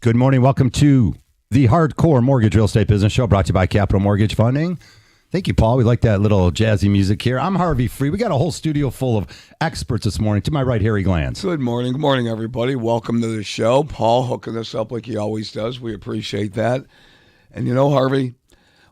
Good morning. Welcome to the Hardcore Mortgage Real Estate Business Show, brought to you by Capital Mortgage Funding. Thank you, Paul. We like that little jazzy music here. I'm Harvey Free. We got a whole studio full of experts this morning. To my right, Harry Glanz. Good morning. Good morning, everybody. Welcome to the show. Paul hooking us up like he always does. We appreciate that. And you know, Harvey,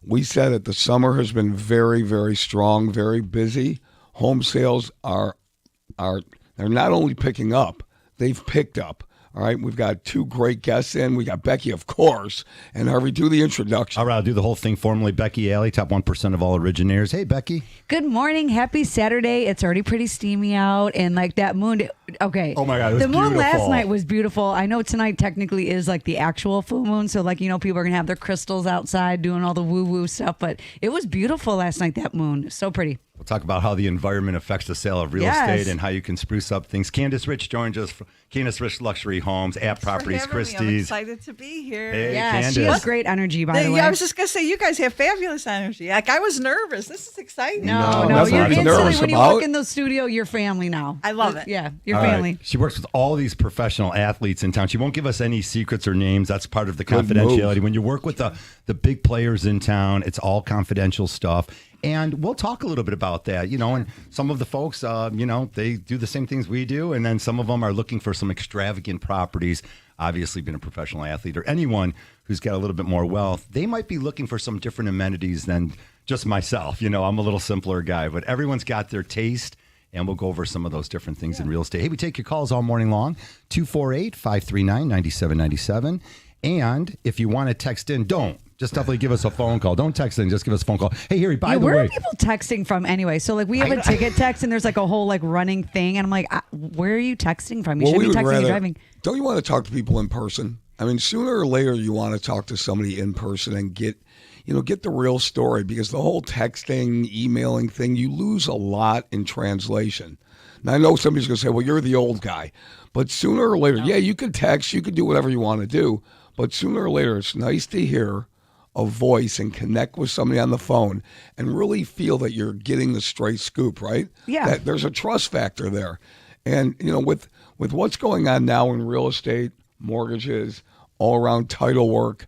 we said it. The summer has been very, very strong, very busy. Home sales they're not only picking up, they've picked up. All right, we've got two great guests in. We got Becky, of course, and Harvey, do the introduction. All right, I'll do the whole thing formally. Becky Alley, top 1% of all originators. Hey, Becky. Good morning. Happy Saturday. It's already pretty steamy out, and like that moon. Okay. Oh my God, it was the moon beautiful. last night was beautiful. I know tonight technically is like the actual full moon, so like people are gonna have their crystals outside doing all the woo woo stuff. But it was beautiful last night. That moon, so pretty. We'll talk about how the environment affects the sale of real estate and how you can spruce up things. Candice Rich joins us from Candice Rich Luxury Homes, App Properties, Christie's. I'm excited to be here. Hey, Yeah, Candice. she has great energy, by the way. I was just going to say, you guys have fabulous energy. Like, I was nervous. This is exciting. No, that's you're what I'm instantly nervous when you about. walk in the studio, you're family now. I love it. Yeah, you're All right. family. She works with all these professional athletes in town. She won't give us any secrets or names. That's part of the Good confidentiality. move. When you work with the big players in town, it's all confidential stuff. And we'll talk a little bit about that, and some of the folks, they do the same things we do. And then some of them are looking for some extravagant properties. Obviously, being a professional athlete or anyone who's got a little bit more wealth, they might be looking for some different amenities than just myself. I'm a little simpler guy, but everyone's got their taste. And we'll go over some of those different things in real estate. Hey, we take your calls all morning long, 248-539-9797. And if you want to text in, just definitely give us a phone call. Don't text in, just give us a phone call. Hey, Harry, by the where way. are people texting from anyway? So like we have a ticket text and there's like a whole like running thing. And I'm like, where are you texting from? You should be texting and driving. Don't you want to talk to people in person? I mean, sooner or later, you want to talk to somebody in person and get the real story, because the whole texting, emailing thing, you lose a lot in translation. Now, I know somebody's going to say, well, you're the old guy. But sooner or later, you could text, you could do whatever you want to do. But sooner or later, it's nice to hear a voice and connect with somebody on the phone and really feel that you're getting the straight scoop, right? Yeah. That there's a trust factor there. And, with what's going on now in real estate, mortgages, all around title work,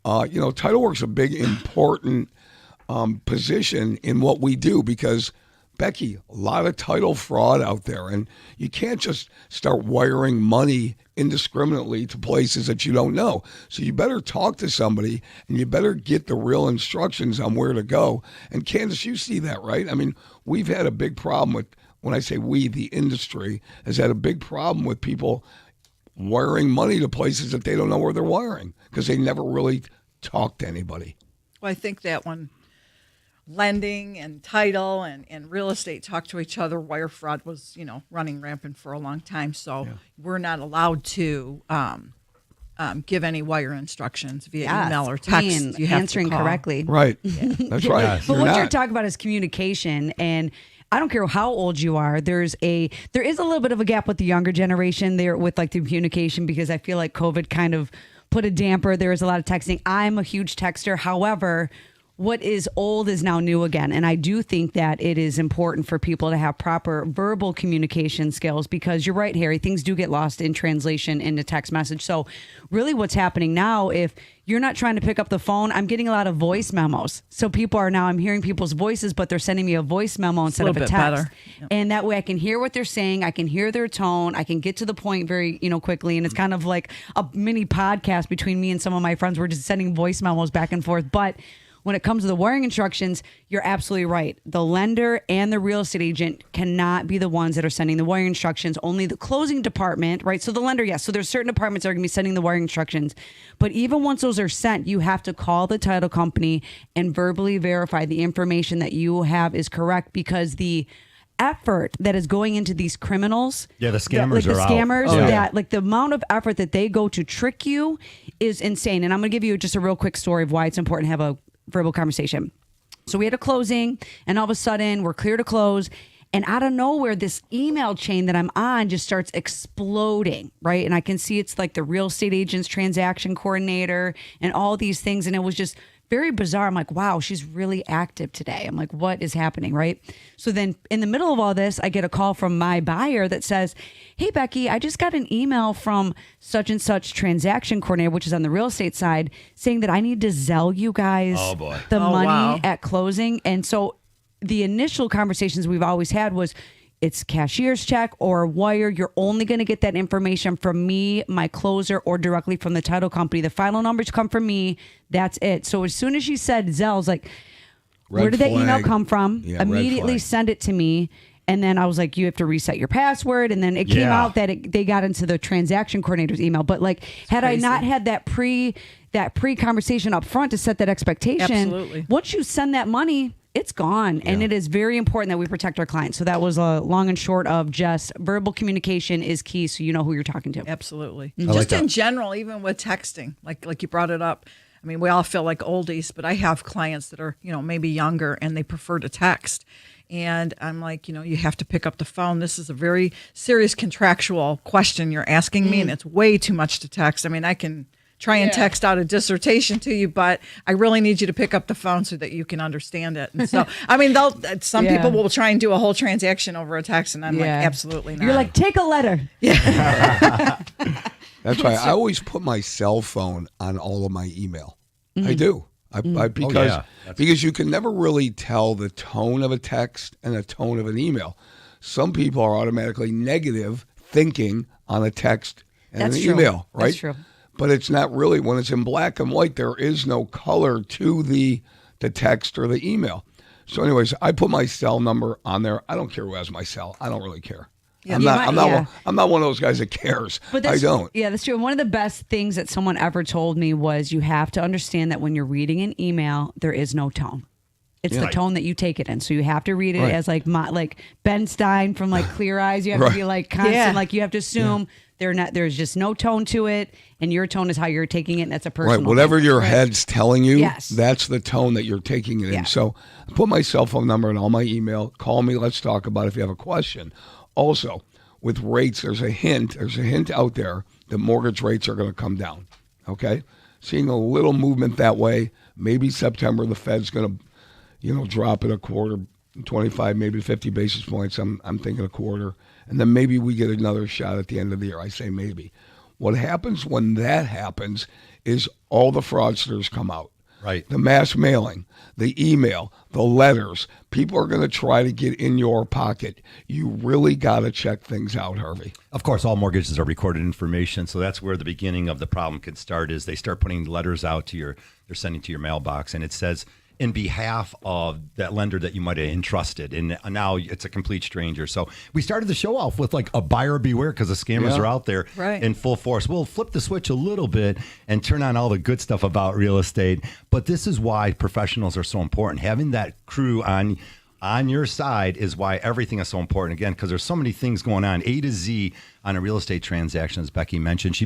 title work's a big, important position in what we do, because, Becky, a lot of title fraud out there, and you can't just start wiring money indiscriminately to places that you don't know. So you better talk to somebody, and you better get the real instructions on where to go. And Candice, you see that, right? I mean, we've had a big problem with, when I say we, the industry has had a big problem with people wiring money to places that they don't know where they're wiring, because they never really talk to anybody. Well, I think that when lending and title and real estate talk to each other, wire fraud was, running rampant for a long time. So we're not allowed to give any wire instructions via email or text. You have answering to call. correctly. Right. That's right. But what you're talking about is communication, and I don't care how old you are. There is a little bit of a gap with the younger generation there with like the communication, because I feel like COVID kind of put a damper. There is a lot of texting. I'm a huge texter. However, what is old is now new again. And I do think that it is important for people to have proper verbal communication skills, because you're right, Harry, things do get lost in translation into text message. So really what's happening now, if you're not trying to pick up the phone, I'm getting a lot of voice memos. So I'm hearing people's voices, but they're sending me a voice memo instead of a text. Better. Yep. And that way I can hear what they're saying. I can hear their tone. I can get to the point very, quickly. And it's kind of like a mini podcast between me and some of my friends. We're just sending voice memos back and forth. But when it comes to the wiring instructions, you're absolutely right. The lender and the real estate agent cannot be the ones that are sending the wiring instructions. Only the closing department, right? So the lender, yes. So there's certain departments that are going to be sending the wiring instructions. But even once those are sent, you have to call the title company and verbally verify the information that you have is correct, because the effort that is going into these criminals, the scammers the scammers, out. that the amount of effort that they go to trick you is insane. And I'm going to give you just a real quick story of why it's important to have a verbal conversation. So we had a closing, and all of a sudden we're clear to close, and out of nowhere this email chain that I'm on just starts exploding, right? And I can see it's like the real estate agent's transaction coordinator and all these things, and it was just very bizarre. I'm like, wow, she's really active today. I'm like, what is happening, right? So then in the middle of all this, I get a call from my buyer that says, hey, Becky, I just got an email from such and such transaction coordinator, which is on the real estate side, saying that I need to Zelle you guys the money at closing. And so the initial conversations we've always had was, it's cashier's check or wire. You're only going to get that information from me, my closer, or directly from the title company. The final numbers come from me. That's it. So as soon as she said Zelle, I was like, where did that email come from? Yeah, immediately send it to me. And then I was like, you have to reset your password. And then it came out that they got into the transaction coordinator's email. But like, had I not had that pre conversation up front to set that expectation, once you send that money, it's gone. And it is very important that we protect our clients. So that was a long and short of just verbal communication is key, so you know who you're talking to. Absolutely. Mm-hmm. Just in general, even with texting, like you brought it up. I mean, we all feel like oldies, but I have clients that are, maybe younger and they prefer to text. And I'm like, you have to pick up the phone. This is a very serious contractual question you're asking me, and it's way too much to text. I mean, I can try and text out a dissertation to you, but I really need you to pick up the phone so that you can understand it. And so, I mean, some people will try and do a whole transaction over a text, and I'm like, absolutely not. You're like, take a letter. Yeah. That's why I always put my cell phone on all of my email. I do. Because you can never really tell the tone of a text and the tone of an email. Some people are automatically negative thinking on a text and an email, right? That's true. But it's not really. When it's in black and white, there is no color to the text or the email. So anyways, I put my cell number on there. I don't care who has my cell. I don't really care. I'm not one of those guys that cares. But I don't. Yeah, that's true. And one of the best things that someone ever told me was you have to understand that when you're reading an email, there is no tone. It's the tone that you take it in. So you have to read it as like Ben Stein from like Clear Eyes. You have to be like constant. Like you have to assume there's just no tone to it, and your tone is how you're taking it, and that's a personal right. Whatever thing. your head's telling you, Yes. that's the tone that you're taking it in. So I put my cell phone number in all my email. Call me. Let's talk about it if you have a question. Also, with rates, there's a hint out there that mortgage rates are going to come down. Okay? Seeing a little movement that way. Maybe September the Fed's going to, drop it a quarter, 25, maybe 50 basis points. I'm thinking a quarter. And then maybe we get another shot at the end of the year. I say maybe. What happens when that happens is all the fraudsters come out. Right. The mass mailing, the email, the letters. People are going to try to get in your pocket. You really got to check things out, Harvey. Of course, all mortgages are recorded information, so that's where the beginning of the problem could start. Is they start putting letters out they're sending to your mailbox, and it says in behalf of that lender that you might have entrusted, and now it's a complete stranger. So we started the show off with like a buyer beware, because the scammers are out there in full force. We'll flip the switch a little bit and turn on all the good stuff about real estate, but this is why professionals are so important. Having that crew on your side is why everything is so important, again, because there's so many things going on, A to Z, on a real estate transaction, as Becky mentioned.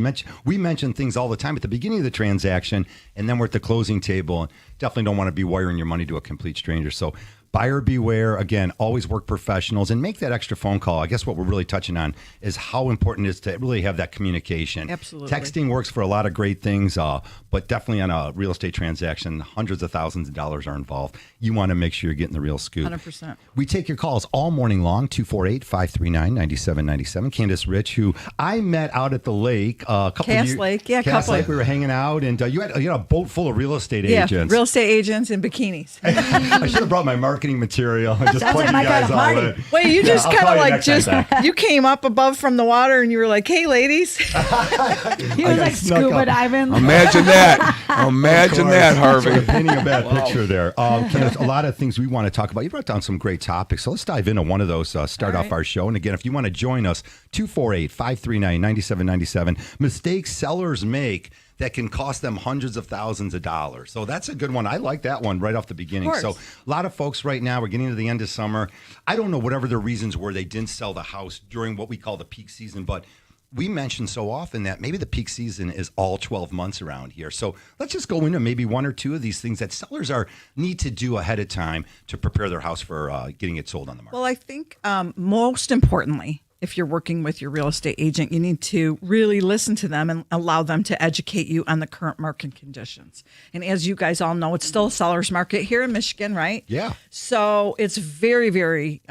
We mention things all the time at the beginning of the transaction, and then we're at the closing table, and definitely don't want to be wiring your money to a complete stranger. So buyer beware. Again, always work professionals and make that extra phone call. I guess what we're really touching on is how important it is to really have that communication. Absolutely. Texting works for a lot of great things, but definitely on a real estate transaction, hundreds of thousands of dollars are involved. You want to make sure you're getting the real scoop. 100%. We take your calls all morning long, 248-539-9797. Candice Rich, who I met out at the lake a couple Cass years. Lake, Cass Lake, we were hanging out, and you had a boat full of real estate agents. Yeah, real estate agents in bikinis. I should have brought my marketing material and just Sounds plug like you my guys kind of all party. in. Wait, you just I'll kind call of you like next time back. you came up above from the water and you were like, "Hey, ladies." He was like snuck scuba up. diving. Imagine that. Imagine that, Harvey. You're painting a bad picture there. Candice, a lot of things we want to talk about. You brought down some great topics, so let's dive into one of those. Start off our show. And again, if you want to join us, 248-539-9797. Mistakes sellers make that can cost them hundreds of thousands of dollars. So that's a good one. I like that one right off the beginning. So a lot of folks right now, we're getting to the end of summer. I don't know whatever the reasons were they didn't sell the house during what we call the peak season, but we mention so often that maybe the peak season is all 12 months around here. So let's just go into maybe one or two of these things that sellers need to do ahead of time to prepare their house for getting it sold on the market. Well, I think most importantly, if you're working with your real estate agent, you need to really listen to them and allow them to educate you on the current market conditions. And as you guys all know, it's still a seller's market here in Michigan, right? Yeah. So it's very, very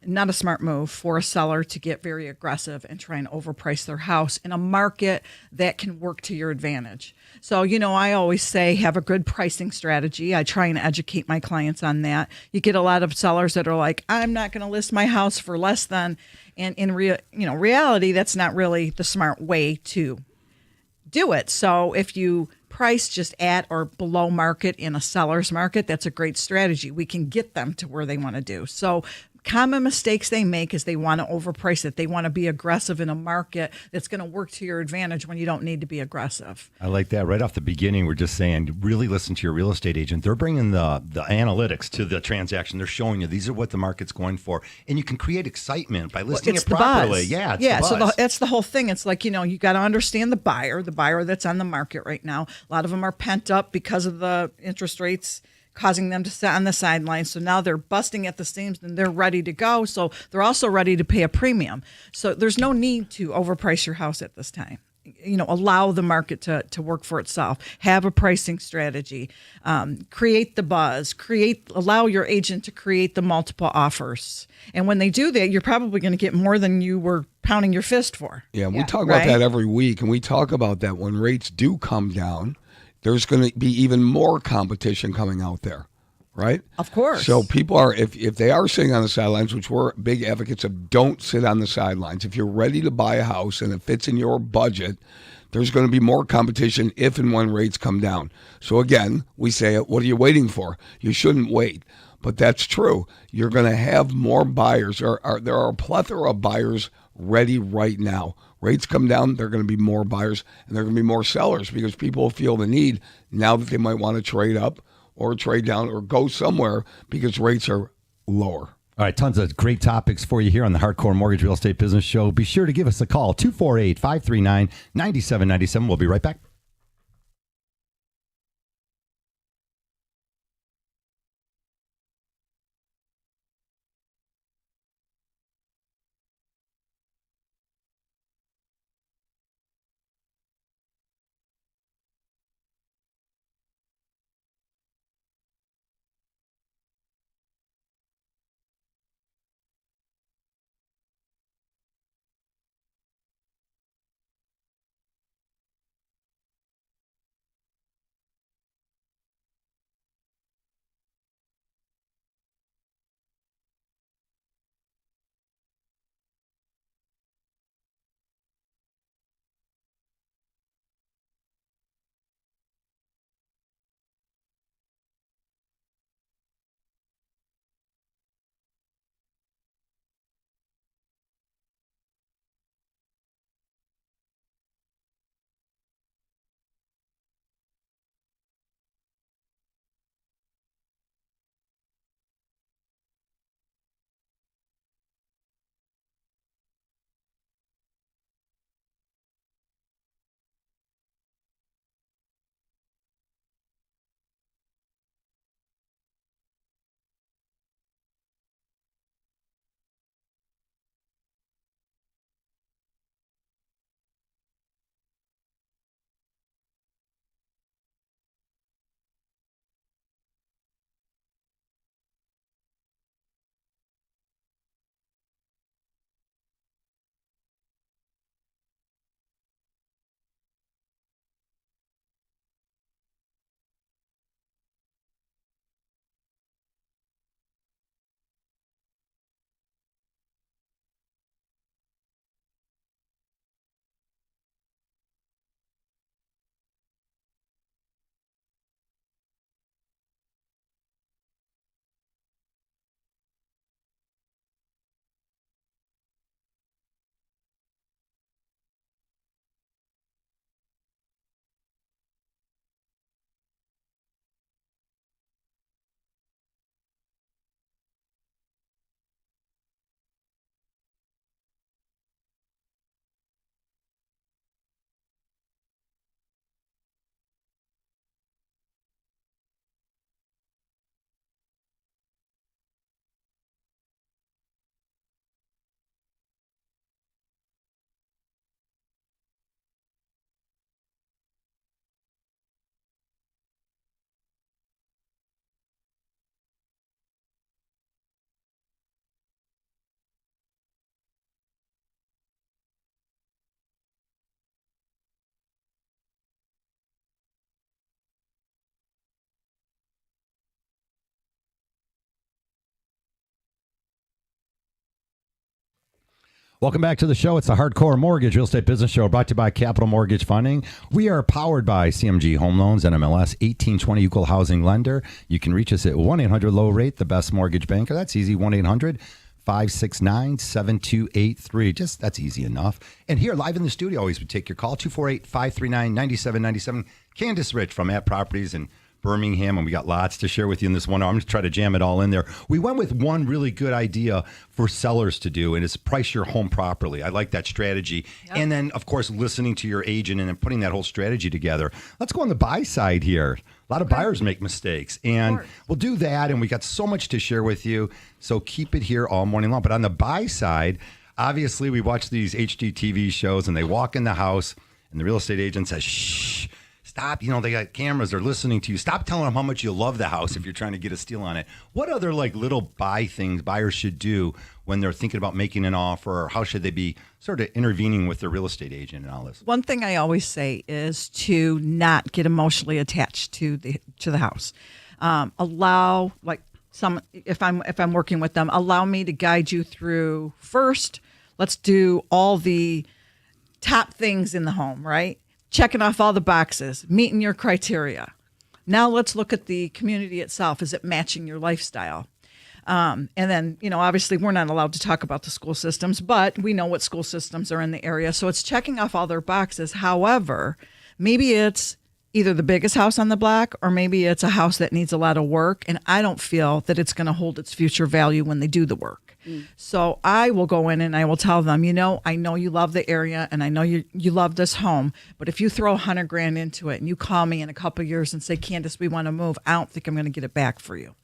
not a smart move for a seller to get very aggressive and try and overprice their house in a market that can work to your advantage. So, I always say have a good pricing strategy. I try and educate my clients on that. You get a lot of sellers that are like, I'm not going to list my house for less than, and in reality, that's not really the smart way to do it. So if you price just at or below market in a seller's market, that's a great strategy. We can get them to where they want to do. So common mistakes they make is they want to overprice it. They want to be aggressive in a market that's going to work to your advantage when you don't need to be aggressive. I like that. Right off the beginning, we're just saying, really listen to your real estate agent. They're bringing the analytics to the transaction. They're showing you these are what the market's going for. And you can create excitement by listing it properly. Yeah, it's the buzz. So that's the whole thing. It's like, you got to understand the buyer that's on the market right now. A lot of them are pent up because of the interest rates causing them to sit on the sidelines. So now they're busting at the seams and they're ready to go. So they're also ready to pay a premium. So there's no need to overprice your house at this time. Allow the market to work for itself. Have a pricing strategy. Create the buzz. Allow your agent to create the multiple offers. And when they do that, you're probably going to get more than you were pounding your fist for. Yeah, we talk about that every week, and we talk about that when rates do come down, there's going to be even more competition coming out there, right? Of course. So people are, if they are sitting on the sidelines, which we're big advocates of, don't sit on the sidelines. If you're ready to buy a house and it fits in your budget, there's going to be more competition if and when rates come down. So again, we say, what are you waiting for? You shouldn't wait. But that's true. You're going to have more buyers. There are a plethora of buyers ready right now. Rates come down, there are going to be more buyers, and there are going to be more sellers because people feel the need now that they might want to trade up or trade down or go somewhere because rates are lower. All right, tons of great topics for you here on the Hardcore Mortgage Real Estate Business Show. Be sure to give us a call, 248-539-9797. We'll be right back. Welcome back to the show. It's the Hardcore Mortgage Real Estate Business Show brought to you by Capital Mortgage Funding. We are powered by CMG Home Loans, NMLS 1820 Equal Housing Lender. You can reach us at 1-800-LOW-RATE, the best mortgage banker. That's easy, 1-800-569-7283. That's easy enough. And here, live in the studio, always would take your call, 248-539-9797. Candice Rich from At Properties in Birmingham, and we got lots to share with you in this one hour. I'm going to try to jam it all in there. We went with one really good idea for sellers to do, and it's price your home properly. I like that strategy. Yep. And then, of course, listening to your agent and then putting that whole strategy together. Let's go on the buy side here. A lot of buyers make mistakes, and we'll do that, and we got so much to share with you, so keep it here all morning long. But on the buy side, obviously, we watch these HGTV shows, and they walk in the house, and the real estate agent says, shh. Stop, they got cameras, they're listening to you. Stop telling them how much you love the house if you're trying to get a steal on it. What other little buy things buyers should do when they're thinking about making an offer, or how should they be sort of intervening with their real estate agent and all this? One thing I always say is to not get emotionally attached to the house. Allow, if I'm working with them, allow me to guide you through. First, let's do all the top things in the home, right? Checking off all the boxes, meeting your criteria. Now let's look at the community itself. Is it matching your lifestyle? And then, obviously we're not allowed to talk about the school systems, but we know what school systems are in the area. So it's checking off all their boxes. However, maybe it's either the biggest house on the block, or maybe it's a house that needs a lot of work, and I don't feel that it's going to hold its future value when they do the work. So I will go in and I will tell them, I know you love the area and I know you love this home, but if you throw $100,000 into it and you call me in a couple of years and say, Candice, we want to move, I don't think I'm going to get it back for you.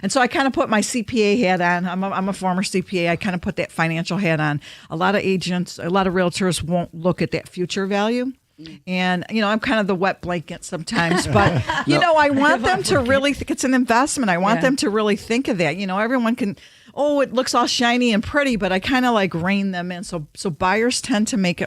And so I kind of put my CPA hat on. I'm a former CPA. I kind of put that financial hat on. A lot of agents, a lot of realtors won't look at that future value. And, I'm kind of the wet blanket sometimes, but, I want them to really think it's an investment. I want them to really think of that. Everyone can, it looks all shiny and pretty, but I kind of rein them in. So buyers tend to make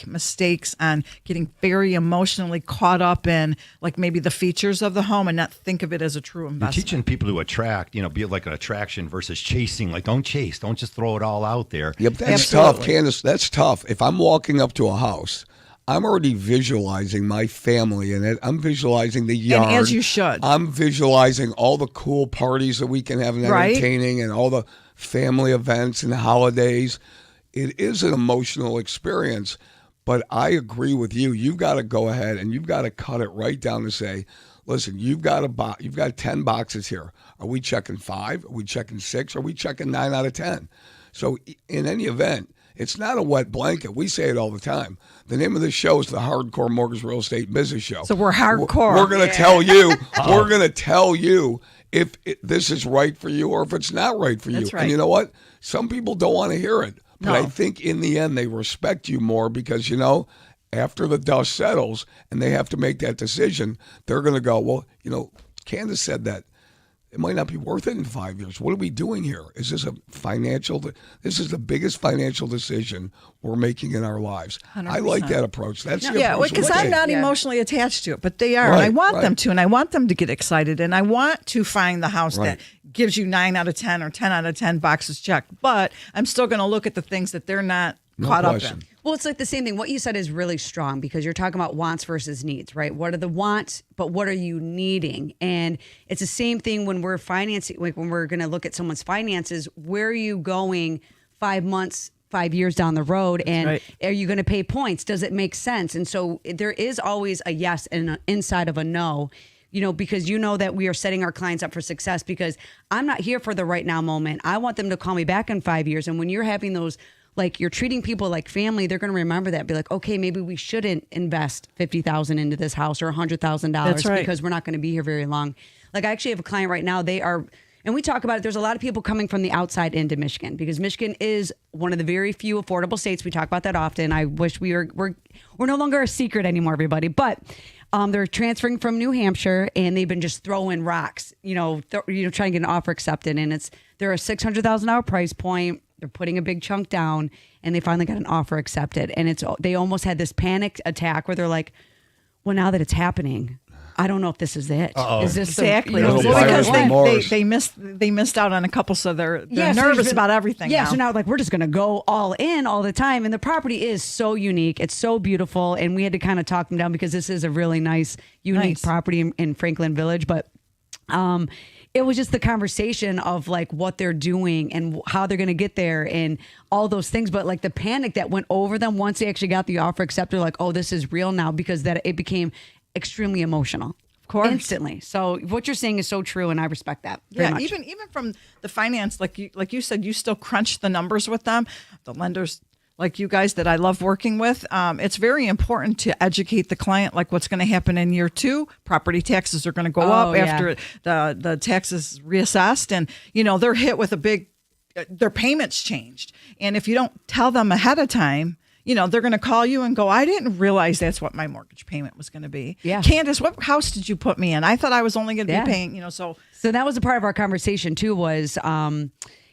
mistakes on getting very emotionally caught up in maybe the features of the home and not think of it as a true investment. You're teaching people to attract, be it like an attraction versus chasing. Don't chase. Don't just throw it all out there. Yep, that's tough, Candice. That's tough. If I'm walking up to a house, I'm already visualizing my family in it. I'm visualizing the yard. And as you should. I'm visualizing all the cool parties that we can have and entertaining and all the family events and holidays. It is an emotional experience, but I agree with you. You've got to go ahead and you've got to cut it right down to say, listen, you've got 10 boxes here. Are we checking 5? Are we checking 6? Are we checking 9 out of 10? So in any event, it's not a wet blanket. We say it all the time. The name of this show is the Hardcore Mortgage Real Estate Business Show. So we're hardcore. We're going to tell you. We're going to tell you if this is right for you or if it's not right for you. That's right. And you know what? Some people don't want to hear it, but No. I think in the end they respect you more because after the dust settles and they have to make that decision, they're going to go, well, Candice said that. It might not be worth it in 5 years. What are we doing here? Is this this is the biggest financial decision we're making in our lives. 100%. I like that approach. That's the Yeah, approach because we'll I'm take. not emotionally attached to it, but they are. And I want them to, and I want them to get excited, and I want to find the house that gives you 9 out of 10 or 10 out of 10 boxes checked. But I'm still going to look at the things that they're not caught up in. Well, it's the same thing. What you said is really strong because you're talking about wants versus needs, right? What are the wants, but what are you needing? And it's the same thing when we're financing, when we're going to look at someone's finances. Where are you going 5 months, 5 years down the road? And are you going to pay points? Does it make sense? And so there is always a yes and an inside of a no. Because that we are setting our clients up for success because I'm not here for the right now moment. I want them to call me back in 5 years. And when you're having those, you're treating people like family, they're going to remember that. Be like, okay, maybe we shouldn't invest $50,000 into this house or $100,000 because we're not going to be here very long. I actually have a client right now. They are, and we talk about it. There's a lot of people coming from the outside into Michigan because Michigan is one of the very few affordable states. We talk about that often. I wish we're no longer a secret anymore, everybody. But they're transferring from New Hampshire and they've been just throwing rocks, trying to get an offer accepted. And they're a $600,000 price point. They're putting a big chunk down and they finally got an offer accepted. And they almost had this panic attack where they're like, well, now that it's happening, I don't know if this is it. Uh-oh. Is this Exactly. The, Little Well, buyer's because remorse. they missed out on a couple, so they're Yeah, so nervous there's been- about everything. Yeah, now. so now like we're just gonna go all in all the time, and the property is so unique. It's so beautiful, and we had to kind of talk them down because this is a really nice, unique Nice. property in Franklin Village. But it was just the conversation of like what they're doing and how they're gonna get there and all those things. But like the panic that went over them once they actually got the offer accepted, like, oh, this is real now, because that it became extremely emotional. Of course. Instantly. So what you're saying is so true, and I respect that very Yeah, much. even from the finance, like you said, you still crunch the numbers with them. The lenders, like you guys that I love working with, it's very important to educate the client, like what's going to happen in year 2. Property taxes are going to go up yeah. after the taxes reassessed, and they're hit with a big, their payments changed, and if you don't tell them ahead of time. They're going to call you and go, I didn't realize that's what my mortgage payment was going to be. Yeah. Candice, what house did you put me in? I thought I was only going to Yeah. be paying, so. So that was a part of our conversation too, was,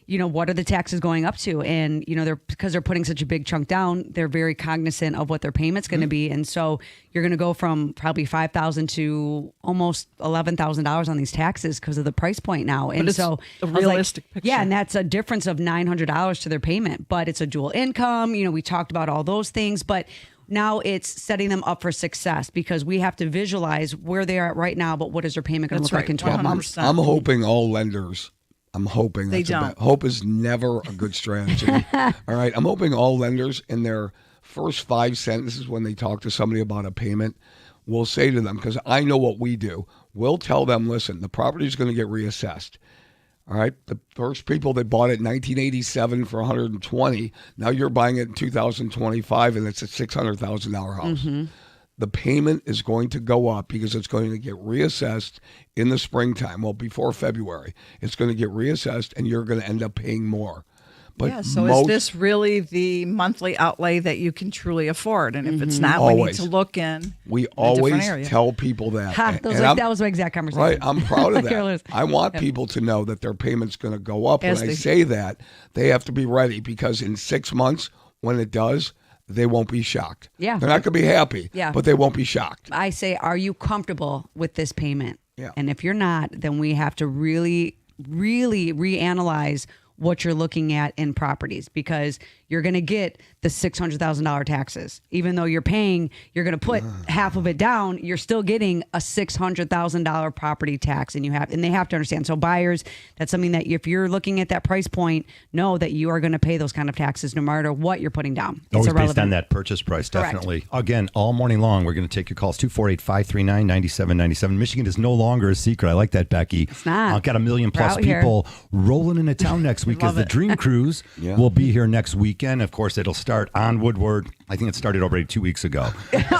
what are the taxes going up to? And, because they're putting such a big chunk down, they're very cognizant of what their payment's going to be. And so you're going to go from probably $5,000 to almost $11,000 on these taxes because of the price point now. And it's so a I was like, realistic picture. yeah, and that's a difference of $900 to their payment, but it's a dual income. We talked about all those things, but now it's setting them up for success because we have to visualize where they are at right now, but what is their payment going to That's look like in right, 12 months? 100%. I'm hoping all lenders. I'm hoping They that's a don't. bad. Hope is never a good strategy. All right. I'm hoping all lenders in their first 5 sentences when they talk to somebody about a payment will say to them, because I know what we do. We'll tell them, listen, the property is going to get reassessed. All right. The first people that bought it in 1987 for 120, now you're buying it in 2025 and it's a $600,000 house. The payment is going to go up because it's going to get reassessed in the springtime. Well, before February, it's going to get reassessed and you're going to end up paying more. But Yeah, so is this really the monthly outlay that you can truly afford? And if it's not, we need Always. to look in. we a different always area. tell people that. Ha, And that was my exact conversation. Right, I'm proud of Careless. that. I want people to know that their payment's going to go up. As When I they- say that, they have to be ready because in 6 months, when it does, they won't be shocked. Yeah. They're not going to be happy, Yeah. but they won't be shocked. I say, are you comfortable with this payment? Yeah. And if you're not, then we have to really, really reanalyze what you're looking at in properties because you're going to get the $600,000 taxes. Even though you're going to put half of it down, you're still getting a $600,000 property tax and they have to understand. So buyers, that's something that if you're looking at that price point, know that you are going to pay those kind of taxes no matter what you're putting down. It's Always irrelevant. based on that purchase price, Correct. definitely. Again, all morning long, we're going to take your calls, 248-539-9797. Michigan is no longer a secret. I like that, Becky. It's not. I've got 1 million plus We're out here. people rolling into town next week because Love the it. Dream Cruise Yeah. will be here next weekend. Of course, it'll start on Woodward. I think it started already 2 weeks ago.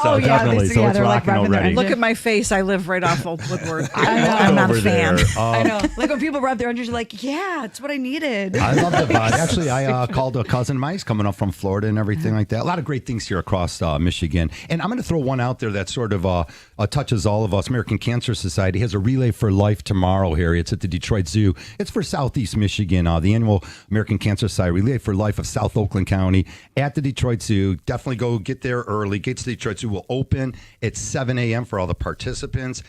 Oh, yeah, definitely. they- So yeah, it's they're like rocking revving their already. engine. Look at my face. I live right off Old Woodward. I know. I'm not Over a fan. there. I know. Like when people rev their engines, you're like, yeah, it's what I needed. I love the vibe. Actually, I called a cousin of mine. He's coming up from Florida and everything like that. A lot of great things here across Michigan. And I'm going to throw one out there that sort of touches all of us. American Cancer Society has a Relay for Life tomorrow, Harry. It's at the Detroit Zoo. It's for Southeast Michigan. The annual American Cancer Society Relay for Life of South Oakland County at the Detroit Zoo. Definitely go get there early. Gates to the Detroit Zoo will open at 7 a.m. for all the participants.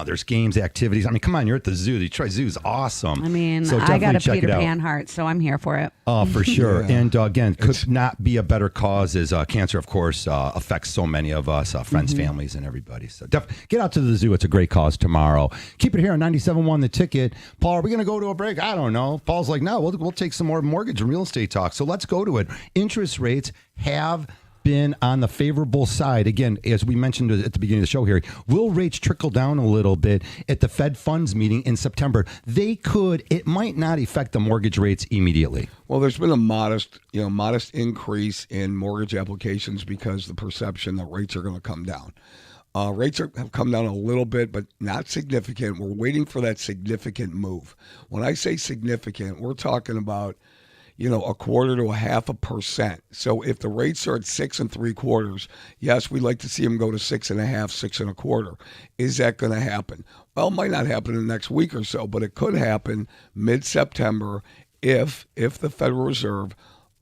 There's games, activities. I mean, come on, you're at the zoo. The Detroit Zoo is awesome. I mean, so I got definitely a check Peter it out. Pan heart, so I'm here for it. Oh, for sure. Yeah. And again, could not be a better cause as cancer, of course, affects so many of us, friends, families, and everybody. So get out to the zoo. It's a great cause tomorrow. Keep it here on 97.1 The Ticket. Paul, are we going to go to a break? I don't know. Paul's like, no, we'll take some more mortgage and real estate talk. So let's go to it. Interest rates have been on the favorable side. Again, as we mentioned at the beginning of the show here, will rates trickle down a little bit at the Fed funds meeting in September? It might not affect the mortgage rates immediately. Well, there's been a modest increase in mortgage applications because the perception that rates are going to come down. Rates have come down a little bit, but not significant. We're waiting for that significant move. When I say significant, we're talking about, a quarter to 0.5%. So if the rates are at 6 3/4, yes, we'd like to see them go to 6.5, 6 1/4. Is that going to happen? Well, it might not happen in the next week or so, but it could happen mid-September if the Federal Reserve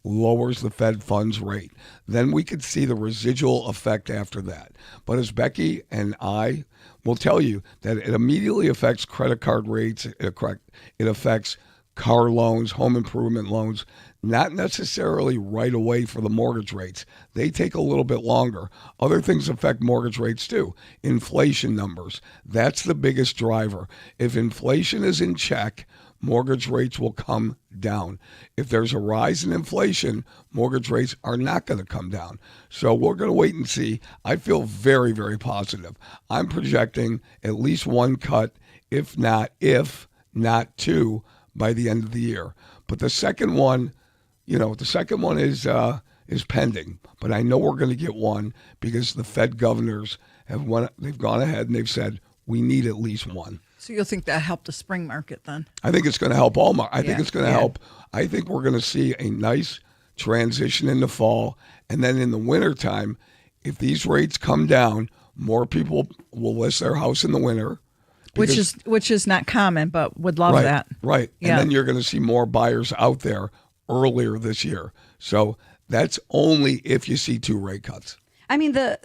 lowers the Fed funds rate. Then we could see the residual effect after that. But as Becky and I will tell you, that it immediately affects credit card rates, it affects car loans, home improvement loans, not necessarily right away for the mortgage rates. They take a little bit longer. Other things affect mortgage rates too. Inflation numbers, that's the biggest driver. If inflation is in check, mortgage rates will come down. If there's a rise in inflation, mortgage rates are not going to come down. So we're going to wait and see. I feel very, very positive. I'm projecting at least one cut, if not two, by the end of the year. But the second one, is pending. But I know we're going to get one because the Fed governors they've gone ahead and they've said we need at least one. So you'll think that helped the spring market then? I think it's going to help all markets. I think it's going to help. I think we're going to see a nice transition in the fall. And then in the wintertime, if these rates come down, more people will list their house in the winter. Which is not common, but would love that. Right. Yeah. And then you're going to see more buyers out there earlier this year. So that's only if you see 2 rate cuts. I mean, the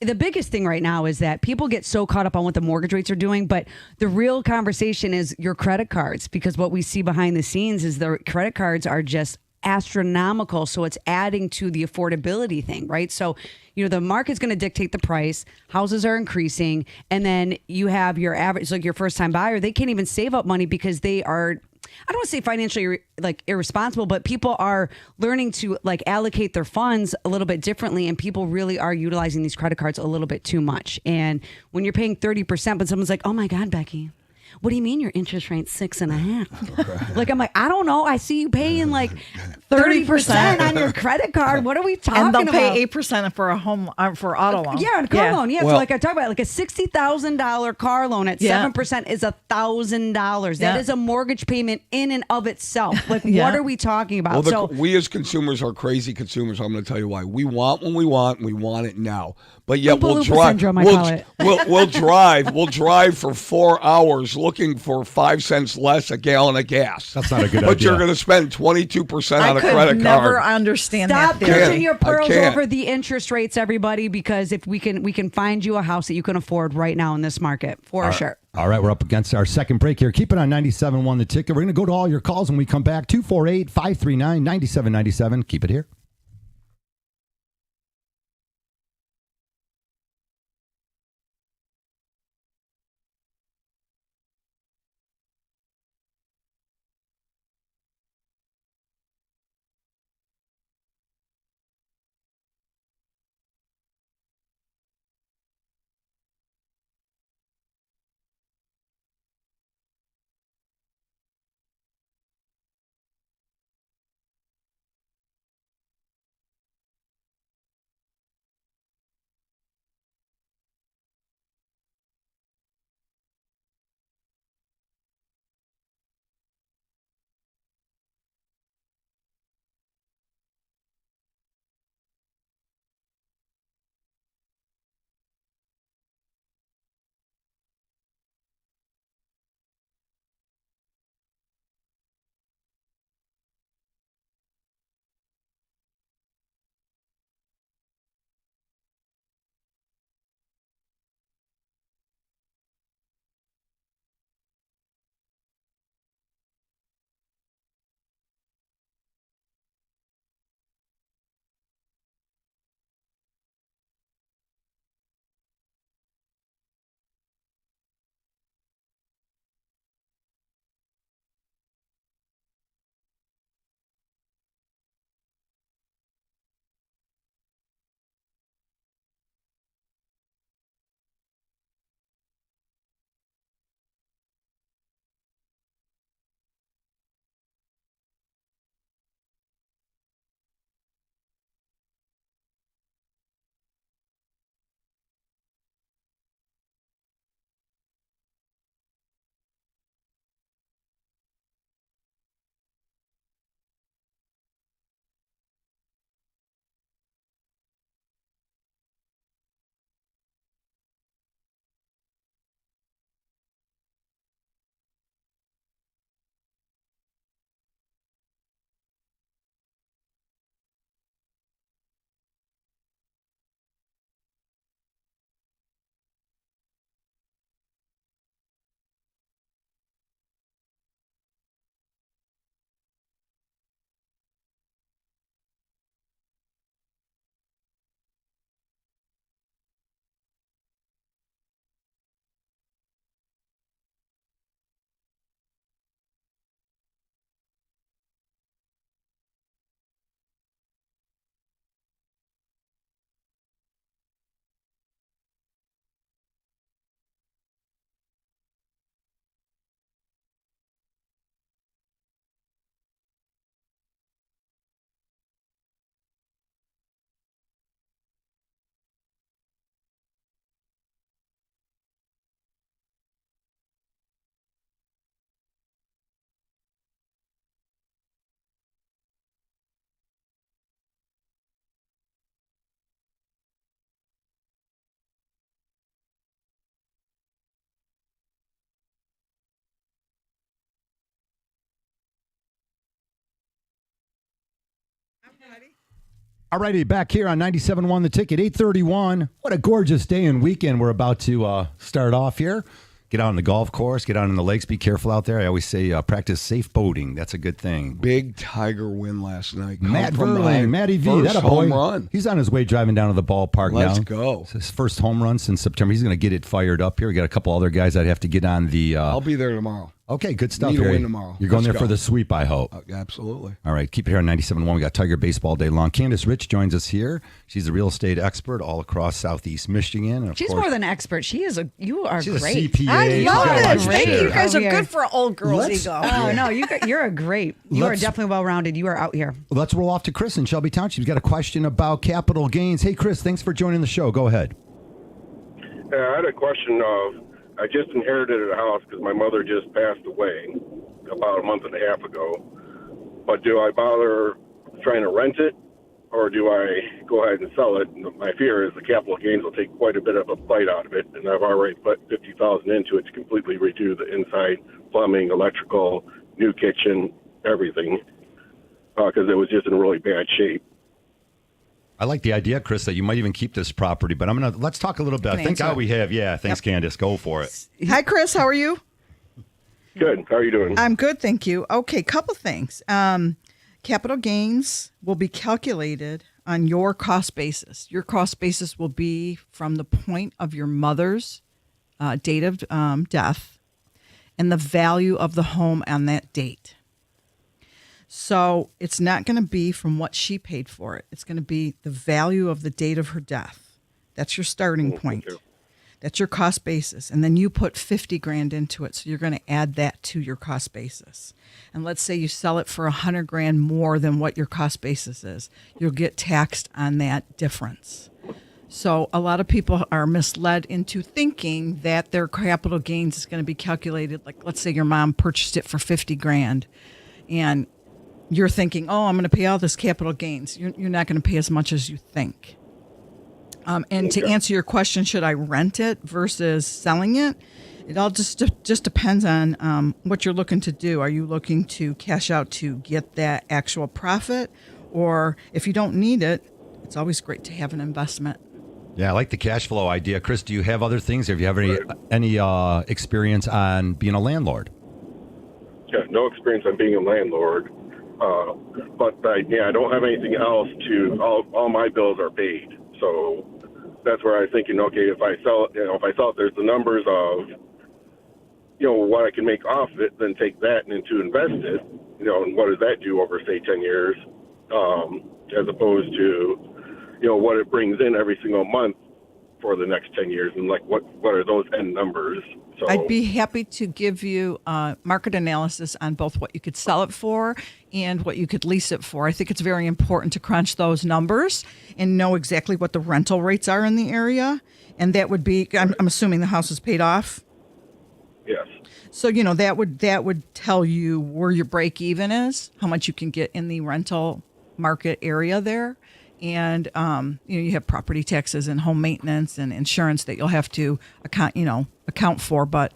biggest thing right now is that people get so caught up on what the mortgage rates are doing, but the real conversation is your credit cards, because what we see behind the scenes is the credit cards are just astronomical. So it's adding to the affordability thing, right? So, the market's going to dictate the price. Houses are increasing. And then you have your average, like your first time buyer, they can't even save up money because they are, I don't want to say financially irresponsible, but people are learning to allocate their funds a little bit differently, and people really are utilizing these credit cards a little bit too much. And when you're paying 30%, but someone's like, "Oh my God, Becky, what do you mean your interest rate's 6.5?" I'm like, I don't know. I see you paying 30% on your credit card. What are we talking about? And they'll pay 8% for a home for auto loan. Yeah, a car loan. Yeah, so I talk about a $60,000 car loan at 7% is $1,000. That is a mortgage payment in and of itself. What are we talking about? Well, we as consumers are crazy consumers. I'm going to tell you why. We want when we want. We want it now. But yet we'll drive. We'll drive for 4 hours looking for 5 cents less a gallon of gas. That's not a good idea. But you're going to spend 22% on a credit card. I could never understand Stop that theory. catching your pearls over the interest rates, everybody, because if we can find you a house that you can afford right now in this market, for sure. All right, we're up against our second break here. Keep it on 97.1 The Ticket. We're going to go to all your calls when we come back. 248-539-9797. Keep it here. All righty, back here on 97.1 The Ticket, 8:31. What a gorgeous day and weekend we're about to start off here. Get out on the golf course, get out on the lakes, be careful out there. I always say practice safe boating. That's a good thing. Big Tiger win last night. Matt Verlaine, Matty V, that a home run. He's on his way driving down to the ballpark now. Let's go. It's his first home run since September. He's going to get it fired up here. We got a couple other guys that have to get on the. I'll be there tomorrow. Okay, good stuff. Need to Harry. win tomorrow. You're going Let's there for go. the sweep, I hope. Absolutely. All right, keep it here on 97.1. We got Tiger baseball day long. Candice Rich joins us here. She's a real estate expert all across Southeast Michigan. And of She's course, more than an expert. You are she's great. a CPA. I She's love got a lot it. to Thank share. you. You guys are Here. good for old girls Let's- ego. Oh no, you're a great. You are Let's- definitely well rounded. You are out here. Let's roll off to Chris in Shelby Township. She's got a question about capital gains. Hey, Chris, thanks for joining the show. Go ahead. I had a question of, I just inherited a house because my mother just passed away about a month and a half ago. But do I bother trying to rent it, or do I go ahead and sell it? My fear is the capital gains will take quite a bit of a bite out of it, and I've already put $50,000 into it to completely redo the inside plumbing, electrical, new kitchen, everything, because it was just in really bad shape. I like the idea, Chris, that you might even keep this property, but let's talk a little bit. I think answer how it. we have. Yeah, thanks, Candice. Go for it. Hi, Chris. How are you? Good. How are you doing? I'm good, thank you. Okay, couple things. Capital gains will be calculated on your cost basis. Your cost basis will be from the point of your mother's date of death and the value of the home on that date. So it's not going to be from what she paid for it. It's going to be the value of the date of her death. That's your starting point. you. That's your cost basis. And then you put 50 grand into it. So you're going to add that to your cost basis. And let's say you sell it for 100 grand more than what your cost basis is. You'll get taxed on that difference. So a lot of people are misled into thinking that their capital gains is going to be calculated. Like, let's say your mom purchased it for 50 grand and you're thinking, oh, I'm going to pay all this capital gains. You're not going to pay as much as you think. And to answer your question, should I rent it versus selling it? It all just depends on what you're looking to do. Are you looking to cash out to get that actual profit? Or if you don't need it, it's always great to have an investment. Yeah, I like the cash flow idea. Chris, do you have other things? Have you have any experience on being a landlord? Yeah, no experience on being a landlord. But I don't have anything else all my bills are paid. So that's where I'm thinking, okay, if I sell it, there's the numbers of, what I can make off of it, then take that and to invest it, and what does that do over, say, 10 years, as opposed to, what it brings in every single month for the next 10 years, and like, what are those end numbers? So I'd be happy to give you market analysis on both what you could sell it for and what you could lease it for. I think it's very important to crunch those numbers and know exactly what the rental rates are in the area. And that would be, I'm assuming the house is paid off. yes. So, that would tell you where your break even is, how much you can get in the rental market area there. And, you have property taxes and home maintenance and insurance that you'll have to account for, but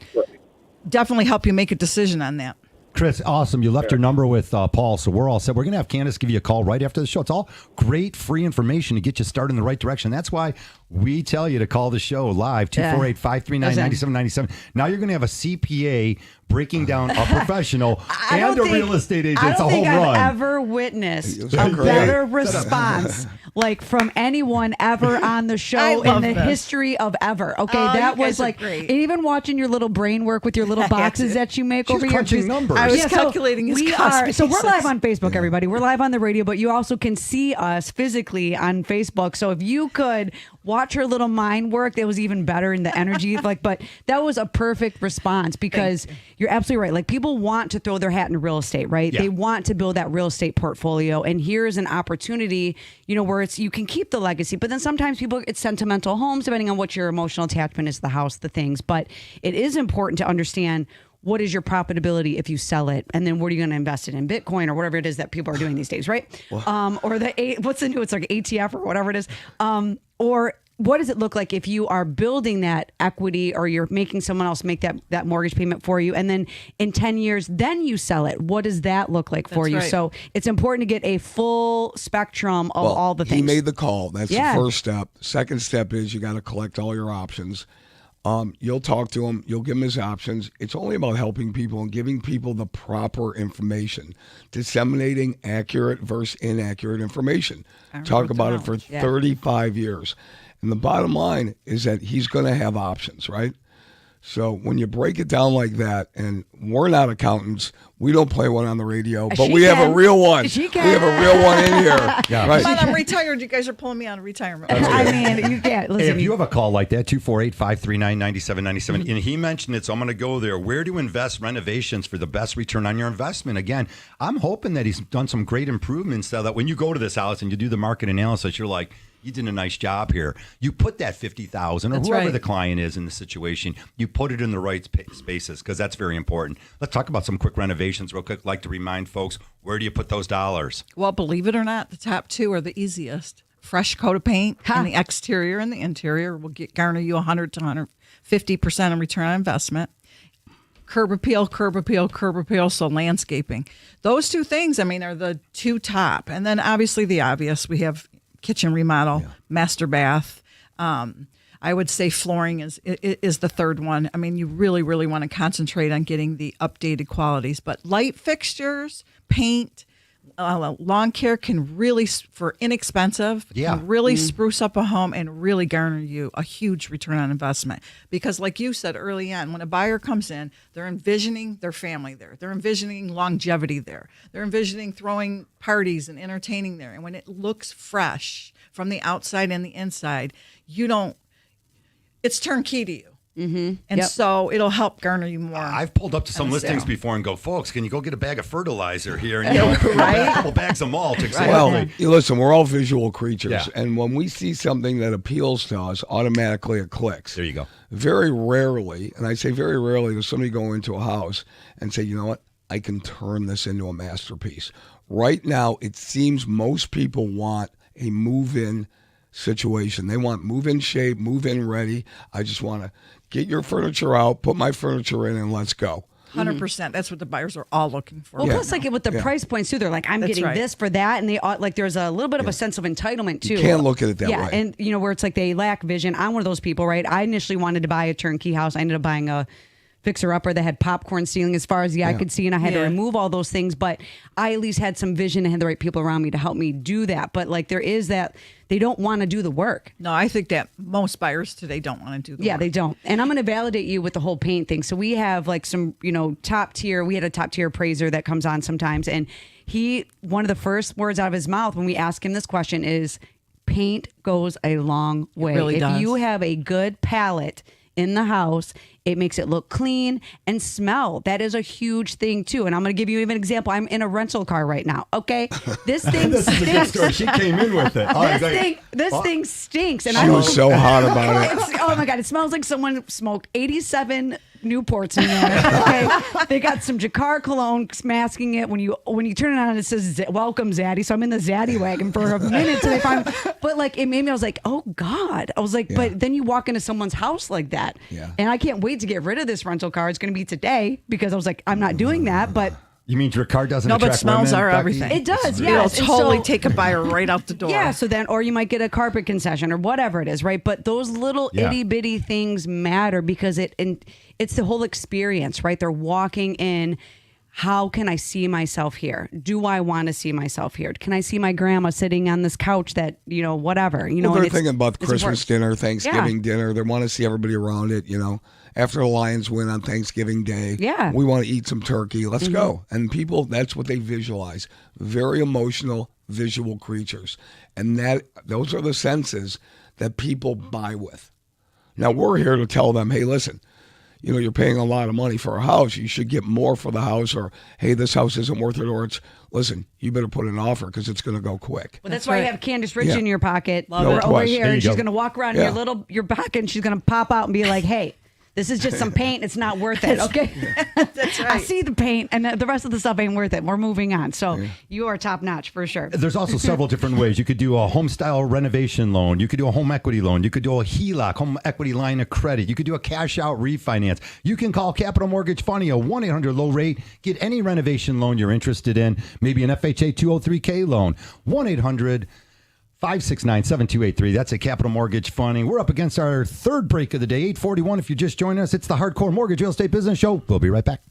definitely help you make a decision on that. Chris, awesome. You left your number with Paul, so we're all set. We're going to have Candice give you a call right after the show. It's all great free information to get you started in the right direction. That's why we tell you to call the show live, 248-539-9797. Now you're going to have a CPA breaking down a professional and a real estate agent. I It's a don't home think run. I've ever witnessed Those a are great. better response like from anyone ever on the I show in love the this. history of ever. Okay, Oh, that you was guys are like, great. and even watching your little brain work with your little I had boxes to. that you make She's over here. crunching because- numbers. I was so calculating his we cost are. So we're basis. live on Facebook, everybody. We're live on the radio, but you also can see us physically on Facebook. So if you could watch her little mind work, that was even better in the energy. But that was a perfect response because you're absolutely right. Like, people want to throw their hat in real estate, right? Yeah. They want to build that real estate portfolio, and here's an opportunity, where you can keep the legacy, but then sometimes it's sentimental homes, depending on what your emotional attachment is to the house, the things. But it is important to understand what is your profitability if you sell it, and then what are you going to invest it in, Bitcoin or whatever it is that people are doing these days, right? Or what's the new? It's like ATF or whatever it is, or what does it look like if you are building that equity or you're making someone else make that mortgage payment for you, and then in 10 years then you sell it? What does that look like for That's you? right. So it's important to get a full spectrum of all the things. He made the call. That's Yeah. the first step. Second step is you got to collect all your options. You'll talk to him. You'll give him his options. It's only about helping people and giving people the proper information, disseminating accurate versus inaccurate information. Talk about it for 35 years. And the bottom line is that he's going to have options, right? So when you break it down like that, and we're not accountants, we don't play one on the radio, but we have a real one. She We can. have a real one in here. Right. Come on, I'm retired. You guys are pulling me out of retirement. I mean, you can't Hey, listen. if you have a call like that, 248-539-9797, and he mentioned it, so I'm going to go there. Where to invest renovations for the best return on your investment? Again, I'm hoping that he's done some great improvements so that when you go to this house and you do the market analysis, you're like, you did a nice job here. You put that 50,000 or That's whoever right. the client is in the situation, you put it in the right spaces because that's very important. Let's talk about some quick renovations real quick. Like to remind folks, where do you put those dollars? Well, believe it or not, the top two are the easiest. Fresh coat of paint in the exterior and the interior will garner you 100 to 150% in return on investment. Curb appeal, curb appeal, curb appeal, so landscaping. Those two things, I mean, are the two top. And then obviously the obvious, we have kitchen remodel, master bath. I would say flooring is the third one. I mean, you really, really want to concentrate on getting the updated qualities. But light fixtures, paint, lawn care can really, for inexpensive, can really spruce up a home and really garner you a huge return on investment. Because like you said early on, when a buyer comes in, they're envisioning their family there. They're envisioning longevity there. They're envisioning throwing parties and entertaining there. And when it looks fresh from the outside and the inside, it's turnkey to you. Mm-hmm. And so it'll help garner you more. I've pulled up to some listings before and go, folks, can you go get a bag of fertilizer here? And a couple bags of mulch. Exactly. Well, you listen, we're all visual creatures. Yeah. And when we see something that appeals to us, automatically it clicks. There you go. Very rarely, and I say very rarely, does somebody go into a house and say, you know what, I can turn this into a masterpiece. Right now, it seems most people want a move-in situation. They want move-in shape, move-in ready. I just want to get your furniture out, put my furniture in, and let's go. 100%. That's what the buyers are all looking for. Well, right plus, now. like with the price points too, they're like, I'm That's getting right. this for that, and they like there's a little bit of a sense of entitlement too. You can't look at it that yeah, way. and where it's like they lack vision. I'm one of those people, right? I initially wanted to buy a turnkey house. I ended up buying a fixer-upper that had popcorn ceiling as far as the eye could see, and I had to remove all those things, but I at least had some vision and had the right people around me to help me do that. But like there is that they don't want to do the work. No, I think that most buyers today don't want to do the Yeah, work. they don't. And I'm going to validate you with the whole paint thing. So we have like some, top tier. We had a top tier appraiser that comes on sometimes. And one of the first words out of his mouth when we ask him this question is paint goes a long way. really if does. you have a good palette in the house, it makes it look clean and smell. That is a huge thing too. And I'm going to give you even an example. I'm in a rental car right now. Okay, this thing This is a good stinks. story. She came in with it. This thing stinks. And She was so hot about it. oh my God, it smells like someone smoked 87 Newports in there. Okay, they got some Jacquard cologne masking it. When you turn it on, it says "Welcome, Zaddy." So I'm in the Zaddy wagon for a minute till they find. But like it made me, I was like, oh God. I was like, but then you walk into someone's house like that, and I can't wait to get rid of this rental car. It's going to be today because I was like, I'm not doing that, but. You mean your car doesn't No, but attract smells women, are Becky? everything. It does, It'll yes. And totally so- take a buyer right out the door. Yeah, so then, or you might get a carpet concession or whatever it is, right? But those little itty bitty things matter because it's the whole experience, right? They're walking in. How can I see myself here? Do I want to see myself here? Can I see my grandma sitting on this couch that, whatever, Well, and they're it's- thinking about it's Christmas important. dinner, Thanksgiving dinner. They want to see everybody around it, After the Lions win on Thanksgiving Day, Yeah. we want to eat some turkey. Let's go. And people, that's what they visualize. Very emotional, visual creatures. And those are the senses that people buy with. Now, we're here to tell them, hey, listen, you're paying a lot of money for a house. You should get more for the house, or, hey, this house isn't worth it, or listen, you better put an offer because it's going to go quick. Well, that's why you have Candice Rich in your pocket No over question. here, There and you she's go. going to walk around Yeah. your pocket, and she's going to pop out and be like, "Hey, This is just some paint. It's not worth it. Okay. That's right. I see the paint, and the rest of the stuff ain't worth it. We're moving on. So you are top notch for sure. There's also several different ways. You could do a home style renovation loan. You could do a home equity loan. You could do a HELOC, home equity line of credit. You could do a cash out refinance. You can call Capital Mortgage Funny, a 1-800 low rate. Get any renovation loan you're interested in. Maybe an FHA 203K loan. 1-800-569-7283. That's a Capital Mortgage Funding. We're up against our third break of the day, 8:41. If you just joined us, it's the Hardcore Mortgage Real Estate Business Show. We'll be right back.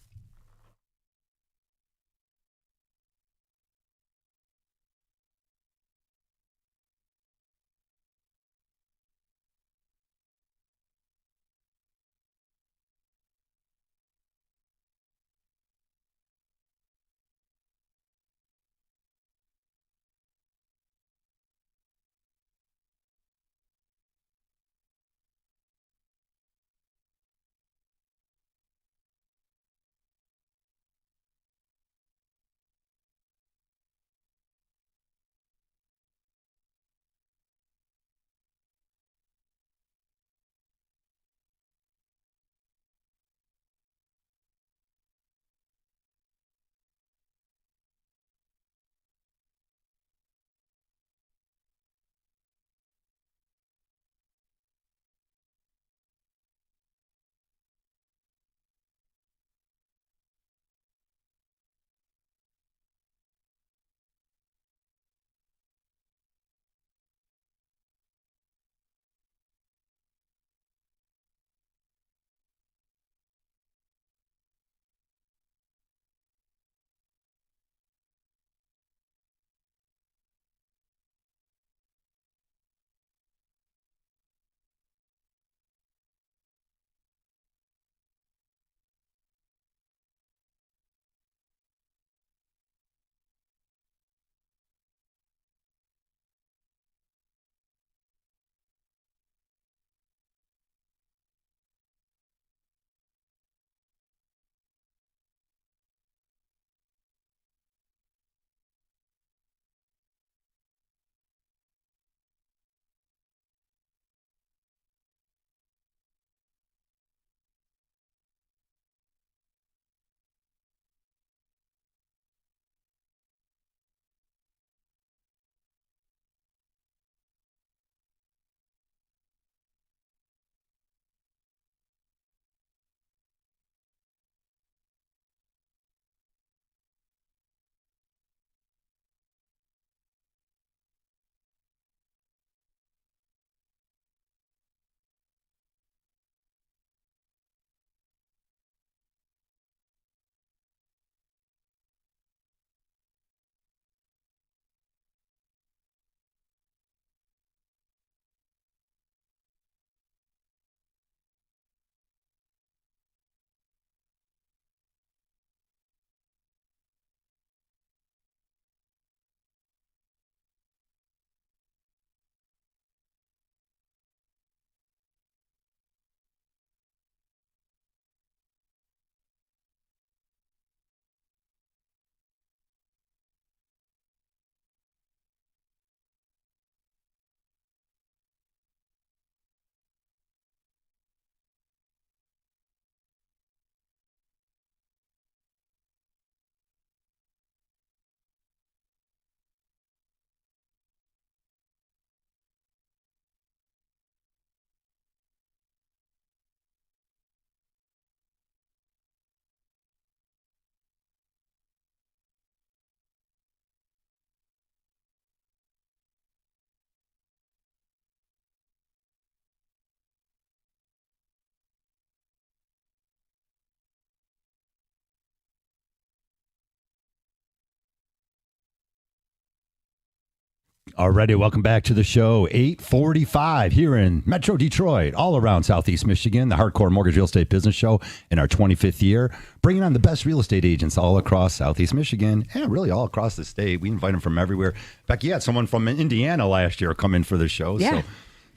Alrighty, welcome back to the show. 8:45 here in Metro Detroit, all around Southeast Michigan, the Hardcore Mortgage Real Estate Business Show in our 25th year, bringing on the best real estate agents all across Southeast Michigan and really all across the state. We invite them from everywhere. Becky, you had someone from Indiana last year come in for the show. Yeah. So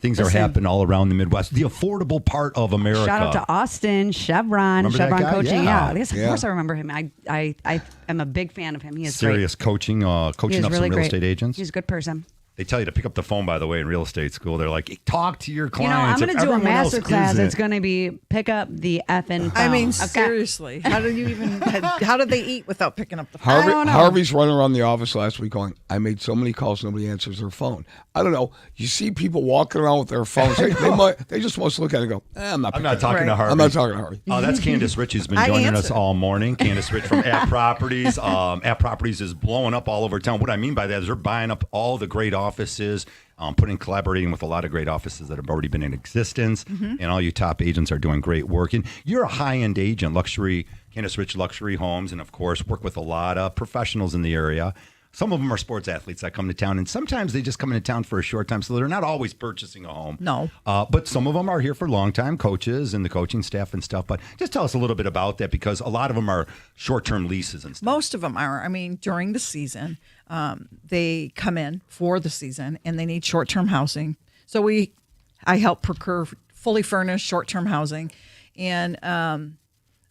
things are happening all around the Midwest, the affordable part of America. Shout out to Austin, Chevron, Remember that Chevron guy? Coaching. Yeah. I guess, of course I remember him. I am a big fan of him. He is Serious great. coaching He up is some really real great. estate agents. He's a good person. They tell you to pick up the phone, by the way, in real estate school. They're like, talk to your You know, I'm clients. going to If do a everyone else master class. isn't. It's going to be pick up the effing phone. I mean, Okay. seriously, how do you even? How do they eat without picking up the phone? Harvey, don't know. Harvey's running around the office last week going, I made so many calls, nobody answers their phone. I don't know. You see people walking around with their phones. They just must look at it and go, I'm not talking to Harvey. I'm not talking to Harvey. Oh, that's Candice Rich, who's been I joining us answer. all morning. Candice Rich from App Properties. App Properties is blowing up all over town. What I mean by that is they're buying up all the great offices, collaborating with a lot of great offices that have already been in existence, and all you top agents are doing great work. And you're a high-end agent, Candice Rich Luxury Homes, and of course work with a lot of professionals in the area. Some of them are sports athletes that come to town, and sometimes they just come into town for a short time, so they're not always purchasing a home. No. But some of them are here for a long time, coaches and the coaching staff and stuff. But just tell us a little bit about that, because a lot of them are short-term leases and stuff. Most of them are. I mean, during the season, they come in for the season and they need short-term housing. So I help procure fully furnished short-term housing, and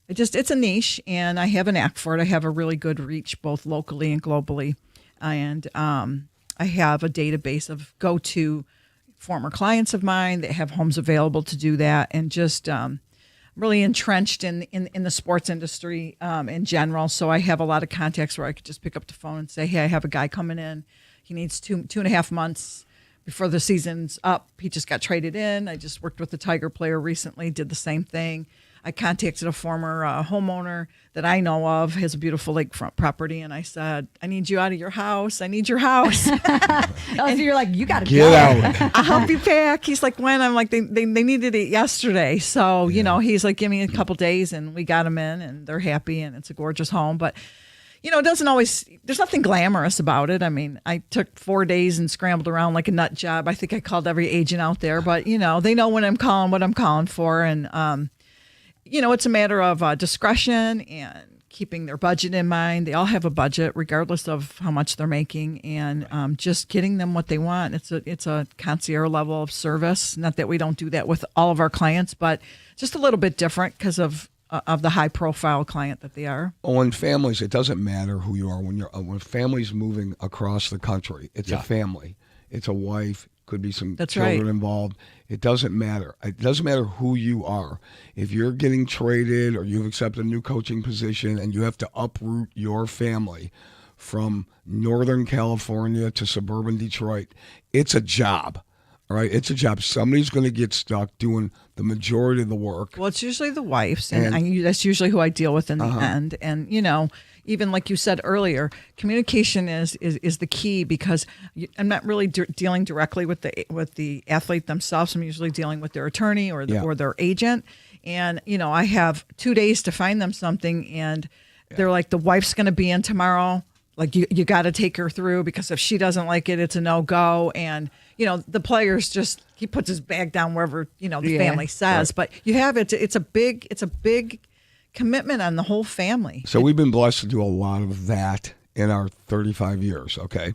it's a niche, and I have an knack for it. I have a really good reach both locally and globally, and I have a database of go-to former clients of mine that have homes available to do that, and just really entrenched in the sports industry in general. So I have a lot of contacts where I could just pick up the phone and say, hey, I have a guy coming in. He needs two and a half months before the season's up. He just got traded in. I just worked with a Tiger player recently, did the same thing. I contacted a former homeowner that I know of, has a beautiful lakefront property, and I said, I need you out of your house. I need your house. So you're like, you got to Get go. out. I'll help you pack. He's like, when? I'm like, they needed it yesterday. So, he's like, give me a couple days, and we got him in, and they're happy, and it's a gorgeous home. But, it doesn't always, there's nothing glamorous about it. I mean, I took 4 days and scrambled around like a nut job. I think I called every agent out there, but, they know when I'm calling, what I'm calling for. And, it's a matter of discretion and keeping their budget in mind. They all have a budget, regardless of how much they're making, and just getting them what they want. It's a concierge level of service. Not that we don't do that with all of our clients, but just a little bit different because of the high profile client that they are. Oh, in families, it doesn't matter who you are. When a family's moving across the country, it's a family. It's a wife. Could be some children involved. It doesn't matter. It doesn't matter who you are. If you're getting traded or you've accepted a new coaching position and you have to uproot your family from Northern California to suburban Detroit, it's a job. All right, it's a job. Somebody's going to get stuck doing the majority of the work. Well, it's usually the wives, and that's usually who I deal with in the end. And even like you said earlier, communication is the key, because I'm not really dealing directly with the athlete themselves. I'm usually dealing with their attorney or their agent, and I have 2 days to find them something, and they're like, the wife's going to be in tomorrow. Like you got to take her through, because if she doesn't like it, it's a no-go. And the players he puts his bag down wherever the family says. Right. But you have it's a big commitment on the whole family. So we've been blessed to do a lot of that in our 35 years. Okay,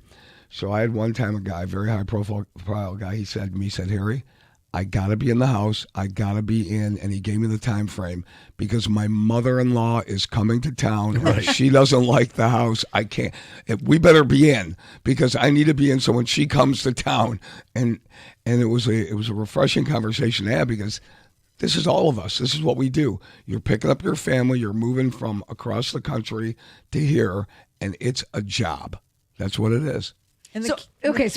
so I had one time a guy, very high profile guy. He said to me, Harry, I gotta be in the house. I gotta be in, and he gave me the time frame because my mother-in-law is coming to town. Right. She doesn't like the house. I can't. We better be in, because I need to be in. So when she comes to town, and it was a refreshing conversation to have, because this is all of us. This is what we do. You're picking up your family. You're moving from across the country to here, and it's a job. That's what it is. So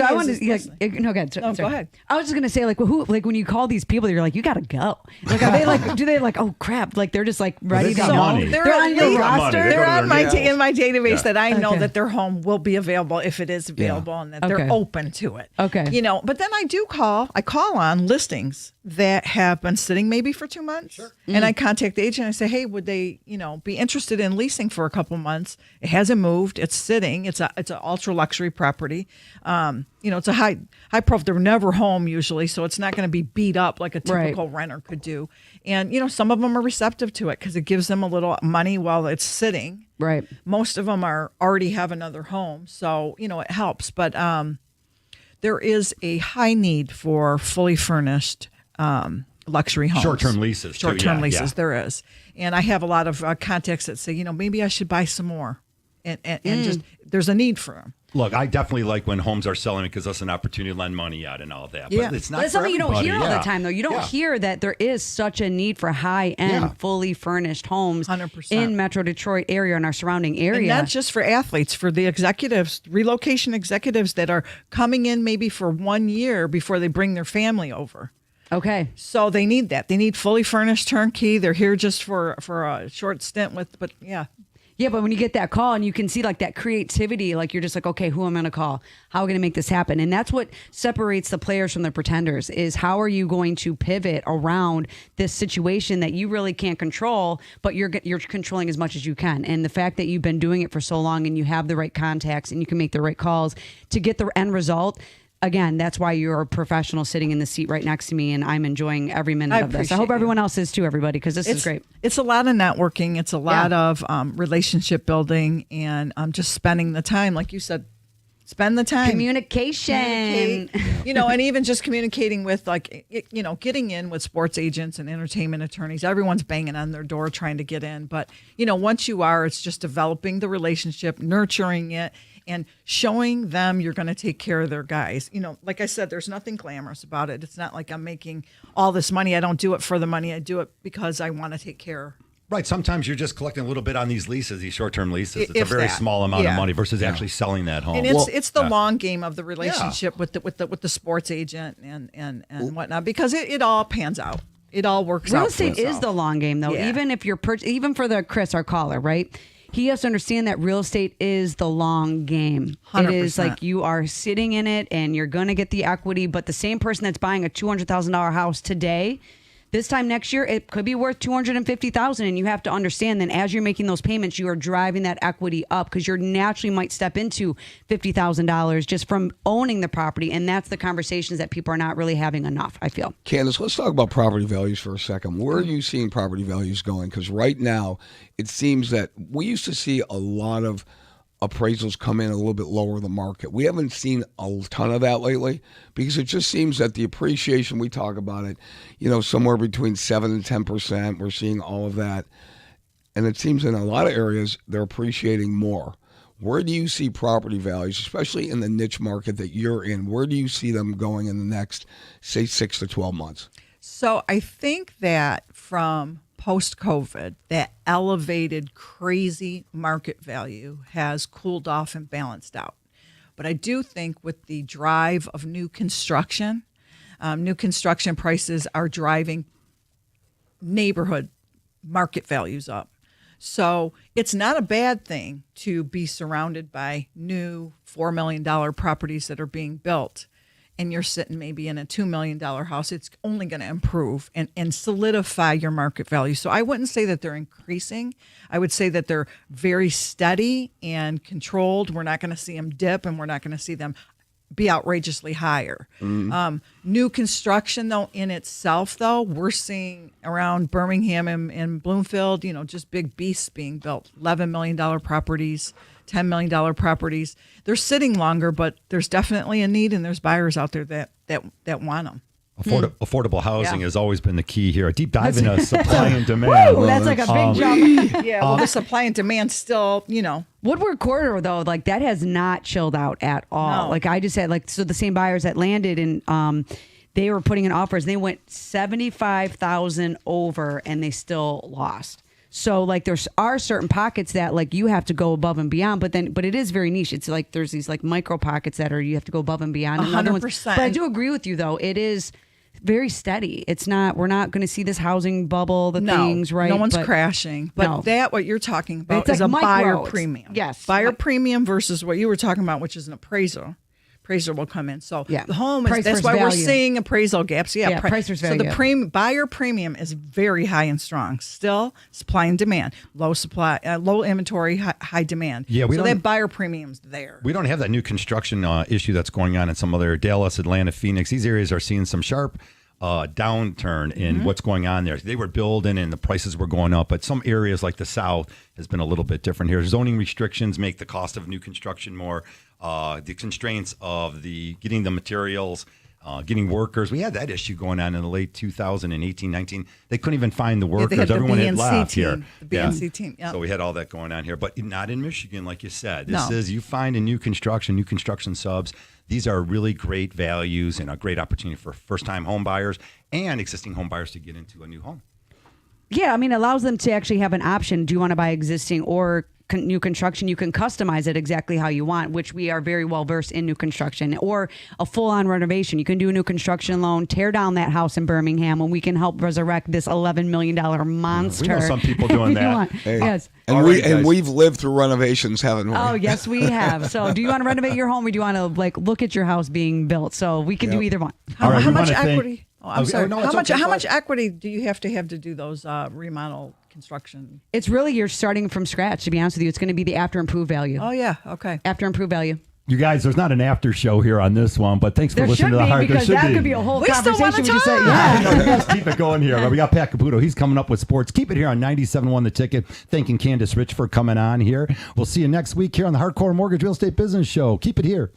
I wanted to no, go ahead. Sorry. Go ahead. I was just gonna say, like, when you call these people, you're like, you gotta go. Like, are they like, do they like, oh crap, like they're just like ready to go? They're on your roster. They're on in my database that I know that their home will be available if it is available, and that they're open to it. Okay. But then I call on listings that have been sitting maybe for 2 months. Sure. And I contact the agent and I say, hey, would they, be interested in leasing for a couple months? It hasn't moved. It's sitting. It's an ultra luxury property. It's a high profile. They're never home usually, so it's not going to be beat up like a typical renter could do. And some of them are receptive to it because it gives them a little money while it's sitting. Right. Most of them already have another home, so it helps. But there is a high need for fully furnished luxury homes. Short-term leases. Short-term leases, there is. And I have a lot of contacts that say, maybe I should buy some more. And just there's a need for them. Look, I definitely like when homes are selling because that's an opportunity to lend money out and all of that. Yeah. But it's not But it's for something you don't everybody. hear all Yeah. the time, though. You don't Yeah. hear that there is such a need for high-end, Yeah. fully furnished homes 100%. in Metro Detroit area and our surrounding area. And not just for athletes, for the executives, relocation executives that are coming in maybe for 1 year before they bring their family over. Okay. So they need that. They need fully furnished turnkey. They're here just for a short stint but yeah. Yeah, but when you get that call and you can see like that creativity, like you're just like, okay, who am I going to call? How am I going to make this happen? And that's what separates the players from the pretenders is how are you going to pivot around this situation that you really can't control, but you're controlling as much as you can. And the fact that you've been doing it for so long and you have the right contacts and you can make the right calls to get the end result. Again, that's why you're a professional sitting in the seat right next to me, and I'm enjoying every minute of this. I hope appreciate everyone else is too, everybody, because this is great. It's a lot of networking. It's a lot of relationship building and just spending the time. Like you said, spend the time. Communication. Communicate, and even just communicating with getting in with sports agents and entertainment attorneys. Everyone's banging on their door trying to get in. But, once you are, it's just developing the relationship, nurturing it, and showing them you're going to take care of their guys. Like I said, there's nothing glamorous about it. It's not like I'm making all this money. I don't do it for the money. I do it because I want to take care. Right. Sometimes you're just collecting a little bit on these leases, these short-term leases. It's a If very that. small amount of Yeah. money versus actually selling that home. And it's the long game of the relationship with the sports agent and whatnot, because it all pans out. It all works out. Real estate for is itself. the long game, though. Yeah. Even if you're even for the Chris, our caller, right? He has to understand that real estate is the long game. 100%. It is like you are sitting in it and you're going to get the equity, but the same person that's buying a $200,000 house today, this time next year, it could be worth $250,000, and you have to understand that as you're making those payments, you are driving that equity up because you naturally might step into $50,000 just from owning the property, and that's the conversations that people are not really having enough, I feel. Candice, let's talk about property values for a second. Where are you seeing property values going? Because right now, it seems that we used to see a lot of appraisals come in a little bit lower the market. We haven't seen a ton of that lately because it just seems that the appreciation, we talk about it, somewhere between 7 and 10%. We're seeing all of that. And it seems in a lot of areas, they're appreciating more. Where do you see property values, especially in the niche market that you're in? Where do you see them going in the next, say, 6 to 12 months? So I think that from post-COVID, that elevated, crazy market value has cooled off and balanced out. But I do think with the drive of new construction prices are driving neighborhood market values up. So it's not a bad thing to be surrounded by new $4 million properties that are being built. And you're sitting maybe in a $2 million house, it's only going to improve and solidify your market value. So I wouldn't say that they're increasing. I would say that they're very steady and controlled. We're not going to see them dip, and we're not going to see them be outrageously higher. New construction, though, in itself, though, we're seeing around Birmingham and Bloomfield, just big beasts being built, $11 million properties, $10 million properties. They're sitting longer, but there's definitely a need, and there's buyers out there that want them. Affordable housing Yeah. has always been the key here. A deep dive into supply and demand. Woo, that's like a big jump. Yeah, well, the supply and demand still, Woodward Corridor, though, like that has not chilled out at all. No. Like I just had, so the same buyers that landed and they were putting in offers. They went 75,000 over, and they still lost. So like there are certain pockets that like you have to go above and beyond, but it is very niche. It's like there's these like micro pockets that you have to go above and beyond. And other ones- 100%. But I do agree with you though. It is very steady. We're not going to see this housing bubble, things, right? No one's But- crashing. But No. what you're talking about It's is like a buyer micro. premium. Yes. Buyer premium versus what you were talking about, which is an appraiser. Appraiser will come in. So Yeah. the home Price is, that's versus why we're value. seeing appraisal gaps. Yeah, price versus So the value. buyer premium is very high and strong. Still supply and demand. Low supply, low inventory, high demand. Yeah, so that buyer premium's there. We don't have that new construction issue that's going on in some other Dallas, Atlanta, Phoenix. These areas are seeing some sharp downturn in what's going on there. They were building and the prices were going up, but some areas like the South has been a little bit different here. Zoning restrictions make the cost of new construction more. The constraints of getting the materials getting workers. We had that issue going on in the late 2018, 19. They couldn't even find the Yeah, workers. they had the Everyone had BNC left team, here. the BNC team, yeah. So we had all that going on here, but not in Michigan, like you said. This No. is, you find a new construction subs. These are really great values and a great opportunity for first-time home buyers and existing home buyers to get into a new home. Yeah, I mean, it allows them to actually have an option. Do you want to buy existing or new construction? You can customize it exactly how you want, which we are very well versed in new construction, or a full-on renovation. You can do a new construction loan, tear down that house in Birmingham, and we can help resurrect this $11 million monster. We know some people doing If you that. want. Hey, Yes. And All we right, guys. we've lived through renovations, haven't we? Oh, yes, we have. So do you want to renovate your home, or do you want to look at your house being built? So we can do either one. All right, How we much wanna thank- equity? Oh, I'm Okay, sorry. no, how it's much? okay. How Go much ahead. equity do you have to do those remodel construction? It's really, you're starting from scratch, to be honest with you. It's going to be the after improved value. Oh yeah. Okay. After improved value. You guys, there's not an after show here on this one, but thanks for There listening should to the be, Heart. There because should that be. could be a whole We still conversation. wanna We just say, talk. yeah. Let's keep it going here. We got Pat Caputo. He's coming up with sports. Keep it here on 97.1 The Ticket. Thanking Candice Rich for coming on here. We'll see you next week here on the Hardcore Mortgage Real Estate Business Show. Keep it here.